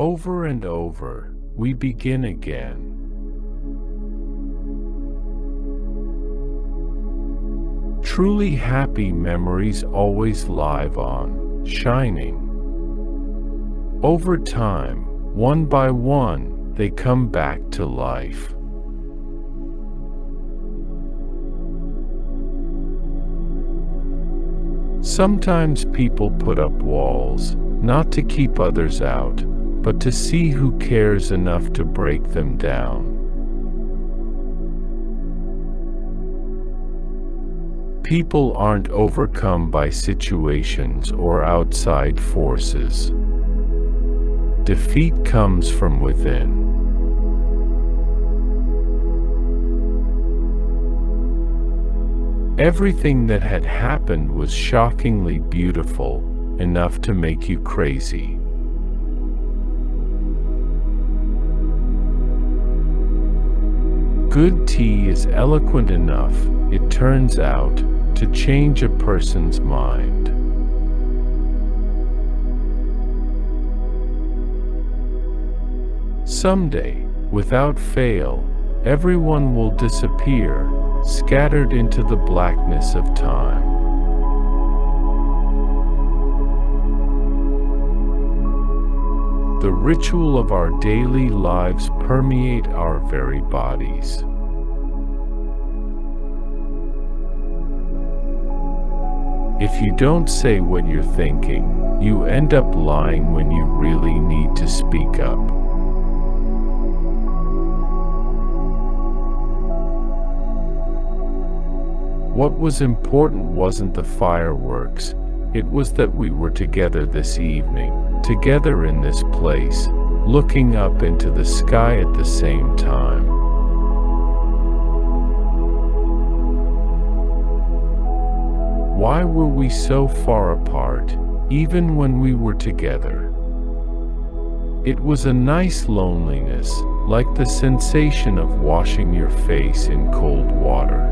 Over and over, we begin again. Truly happy memories always live on, shining. Over time, one by one, they come back to life. Sometimes people put up walls, not to keep others out, but to see who cares enough to break them down. People aren't overcome by situations or outside forces. Defeat comes from within. Everything that had happened was shockingly beautiful, enough to make you crazy. Good tea is eloquent enough, it turns out, to change a person's mind. Someday, without fail, everyone will disappear, scattered into the blackness of time. The ritual of our daily lives permeate our very bodies. If you don't say what you're thinking, you end up lying when you really need to speak up. What was important wasn't the fireworks, it was that we were together this evening, together in this place, looking up into the sky at the same time. Why were we so far apart, even when we were together? It was a nice loneliness, like the sensation of washing your face in cold water.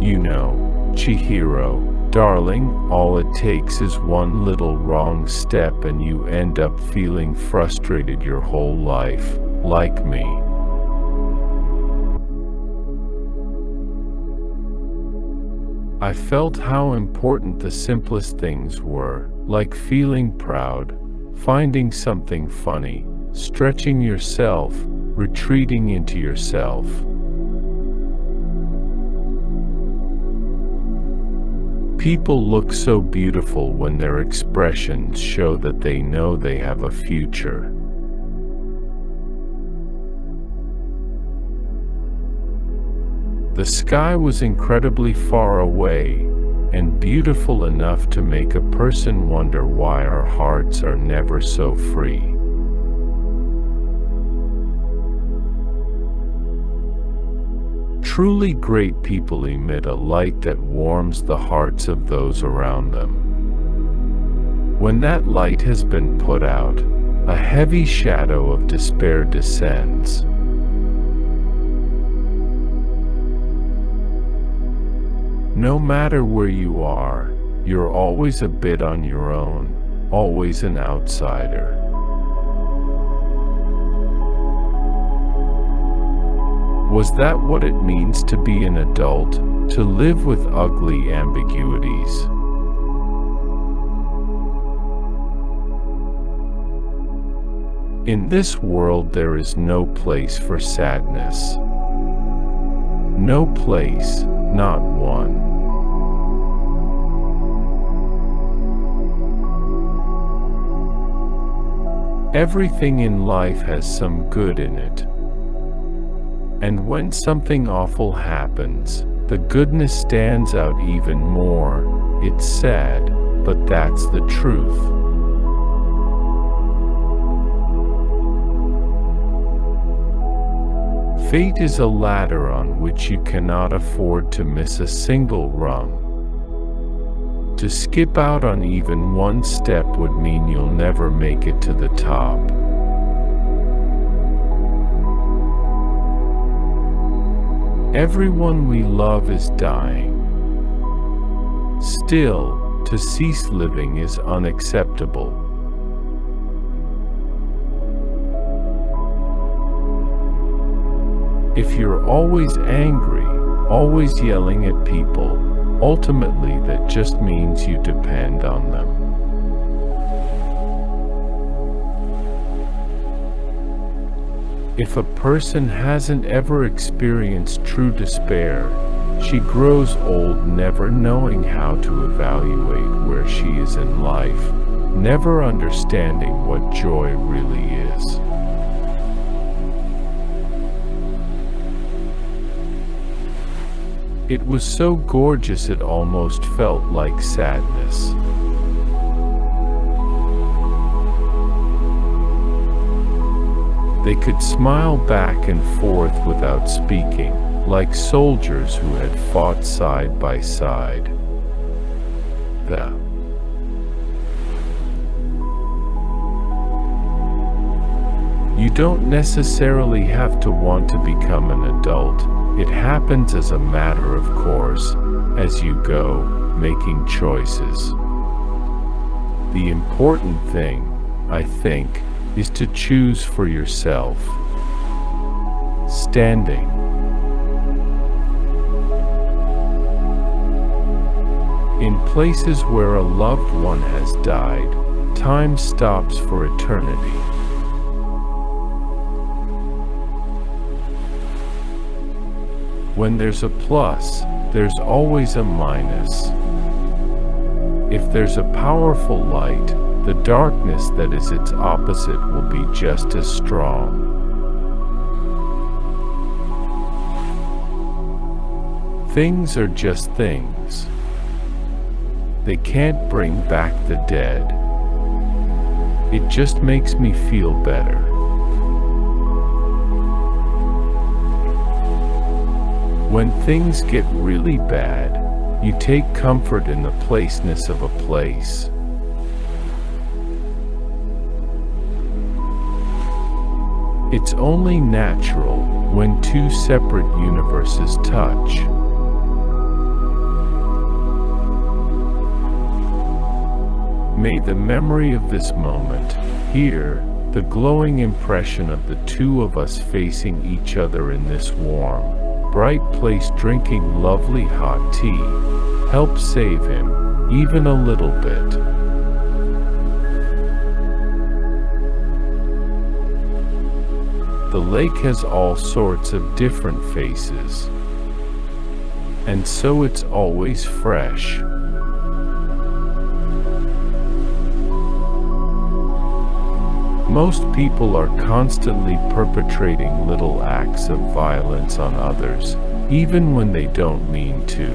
You know, Chihiro, darling, all it takes is one little wrong step and you end up feeling frustrated your whole life, like me. I felt how important the simplest things were, like feeling proud, finding something funny, stretching yourself, retreating into yourself. People look so beautiful when their expressions show that they know they have a future. The sky was incredibly far away, and beautiful enough to make a person wonder why our hearts are never so free. Truly great people emit a light that warms the hearts of those around them. When that light has been put out, a heavy shadow of despair descends. No matter where you are, you're always a bit on your own, always an outsider. Was that what it means to be an adult, to live with ugly ambiguities? In this world there is no place for sadness. No place, not one. Everything in life has some good in it. And when something awful happens, the goodness stands out even more. It's sad, but that's the truth. Fate is a ladder on which you cannot afford to miss a single rung. To skip out on even one step would mean you'll never make it to the top. Everyone we love is dying. Still, To cease living is unacceptable. If you're always angry, always yelling at people, ultimately that just means you depend on them. If a person hasn't ever experienced true despair, she grows old never knowing how to evaluate where she is in life, never understanding what joy really is. It was so gorgeous it almost felt like sadness. They could smile back and forth without speaking, like soldiers who had fought side by side. You don't necessarily have to want to become an adult. It happens as a matter of course, as you go, making choices. The important thing, I think, is to choose for yourself. Standing. In places where a loved one has died, time stops for eternity. When there's a plus, there's always a minus. If there's a powerful light, the darkness that is its opposite will be just as strong. Things are just things. They can't bring back the dead. It just makes me feel better. When things get really bad, you take comfort in the placeness of a place. It's only natural when two separate universes touch. May the memory of this moment, here, the glowing impression of the two of us facing each other in this warm, bright place drinking lovely hot tea, help save him, even a little bit. The lake has all sorts of different faces, and so it's always fresh. Most people are constantly perpetrating little acts of violence on others, even when they don't mean to.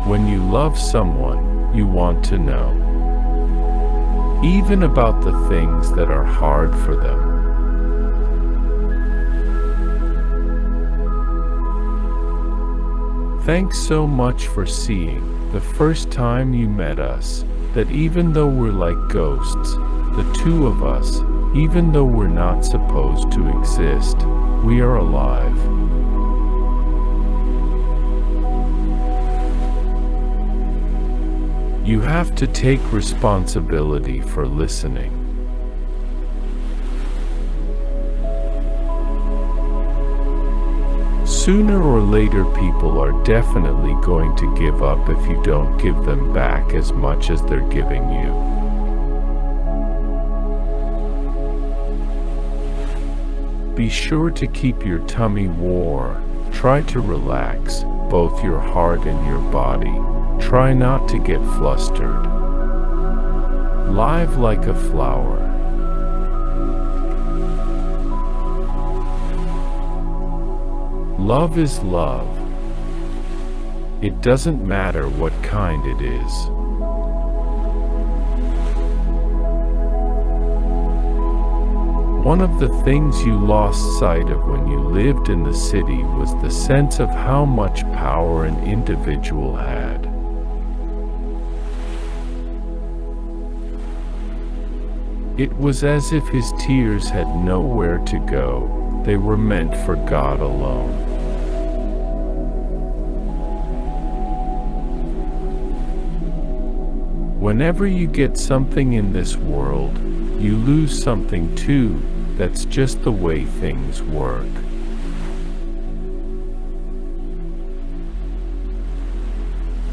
When you love someone, you want to know, even about the things that are hard for them. Thanks so much for seeing, the first time you met us, that even though we're like ghosts, the two of us, even though we're not supposed to exist, we are alive. You have to take responsibility for listening. Sooner or later people are definitely going to give up if you don't give them back as much as they're giving you. Be sure to keep your tummy warm. Try to relax both your heart and your body. Try not to get flustered. Live like a flower. Love is love. It doesn't matter what kind it is. One of the things you lost sight of when you lived in the city was the sense of how much power an individual had. It was as if his tears had nowhere to go. They were meant for God alone. Whenever you get something in this world, you lose something too. That's just the way things work.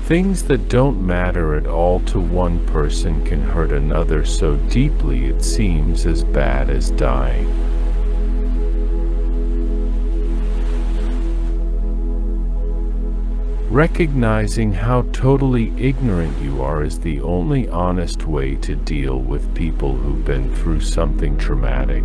Things that don't matter at all to one person can hurt another so deeply it seems as bad as dying. Recognizing how totally ignorant you are is the only honest way to deal with people who've been through something traumatic.